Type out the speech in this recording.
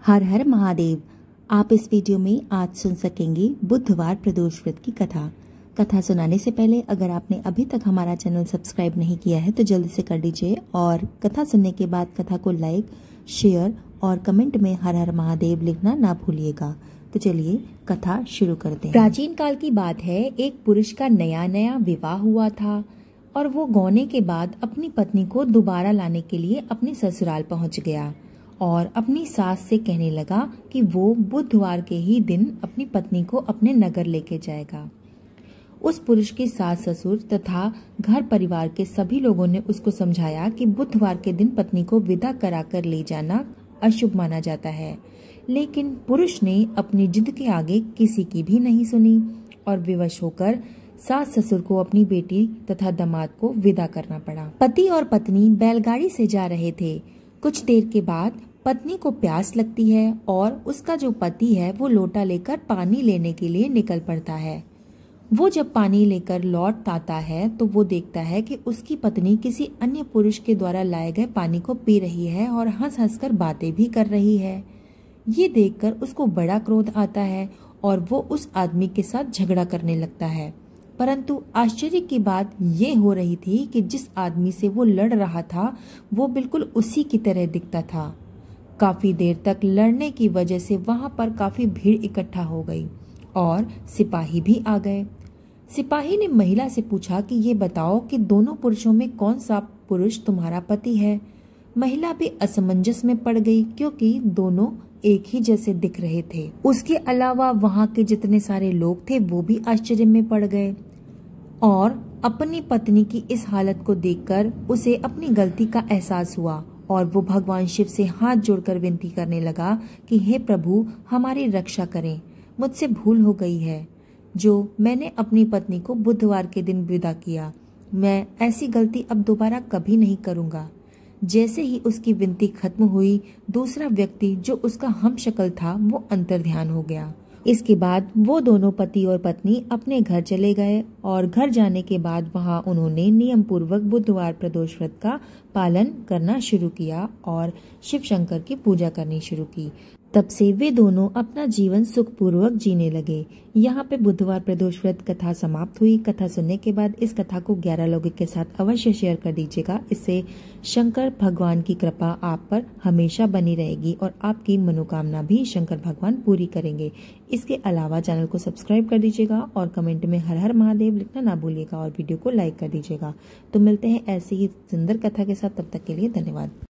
हर हर महादेव। आप इस वीडियो में आज सुन सकेंगे बुधवार प्रदोष व्रत की कथा। कथा सुनाने से पहले अगर आपने अभी तक हमारा चैनल सब्सक्राइब नहीं किया है तो जल्दी से कर लीजिए और कथा सुनने के बाद कथा को लाइक, शेयर और कमेंट में हर हर महादेव लिखना ना भूलिएगा। तो चलिए कथा शुरू करते हैं। प्राचीन काल की बात है, एक पुरुष का नया नया विवाह हुआ था और वो गौने के बाद अपनी पत्नी को दोबारा लाने के लिए अपने ससुराल पहुंच गया और अपनी सास से कहने लगा कि वो बुधवार के ही दिन अपनी पत्नी को अपने नगर लेके जाएगा। उस पुरुष की सास ससुर तथा घर परिवार के सभी लोगों ने उसको समझाया कि बुधवार के दिन पत्नी को विदा कराकर ले जाना अशुभ माना जाता है, लेकिन पुरुष ने अपनी जिद के आगे किसी की भी नहीं सुनी और विवश होकर सास ससुर को अपनी बेटी तथा दामाद को विदा करना पड़ा। पति और पत्नी बैलगाड़ी से जा रहे थे। कुछ देर के बाद पत्नी को प्यास लगती है और उसका जो पति है वो लोटा लेकर पानी लेने के लिए निकल पड़ता है। वो जब पानी लेकर लौट आता है तो वो देखता है कि उसकी पत्नी किसी अन्य पुरुष के द्वारा लाए गए पानी को पी रही है और हंस हंस कर बातें भी कर रही है। ये देखकर उसको बड़ा क्रोध आता है और वो उस आदमी के साथ झगड़ा करने लगता है। परंतु आश्चर्य की बात ये हो रही थी कि जिस आदमी से वो लड़ रहा था वो बिल्कुल उसी की तरह दिखता था। काफी देर तक लड़ने की वजह से वहां पर काफी भीड़ इकट्ठा हो गई और सिपाही भी आ गए। सिपाही ने महिला से पूछा कि ये बताओ कि दोनों पुरुषों में कौन सा पुरुष तुम्हारा पति है। महिला भी असमंजस में पड़ गई क्योंकि दोनों एक ही जैसे दिख रहे थे। उसके अलावा वहां के जितने सारे लोग थे वो भी आश्चर्य में पड़ गए और अपनी पत्नी की इस हालत को देखकर उसे अपनी गलती का एहसास हुआ और वो भगवान शिव से हाथ जोड़कर विनती करने लगा कि हे प्रभु, हमारी रक्षा करें। मुझसे भूल हो गई है जो मैंने अपनी पत्नी को बुधवार के दिन विदा किया। मैं ऐसी गलती अब दोबारा कभी नहीं करूंगा। जैसे ही उसकी विनती खत्म हुई, दूसरा व्यक्ति जो उसका हमशक्ल था वो अंतर्ध्यान हो गया। इसके बाद वो दोनों पति और पत्नी अपने घर चले गए और घर जाने के बाद वहां उन्होंने नियम पूर्वक बुधवार प्रदोष व्रत का पालन करना शुरू किया और शिव शंकर की पूजा करनी शुरू की। तब से वे दोनों अपना जीवन सुखपूर्वक जीने लगे। यहाँ पे बुधवार प्रदोष व्रत कथा समाप्त हुई। कथा सुनने के बाद इस कथा को 11 लोगों के साथ अवश्य शेयर कर दीजिएगा। इससे शंकर भगवान की कृपा आप पर हमेशा बनी रहेगी और आपकी मनोकामना भी शंकर भगवान पूरी करेंगे। इसके अलावा चैनल को सब्सक्राइब कर दीजिएगा और कमेंट में हर हर महादेव लिखना ना भूलिएगा और वीडियो को लाइक कर दीजिएगा। तो मिलते हैं ऐसी ही सुंदर कथा के साथ, तब तक के लिए धन्यवाद।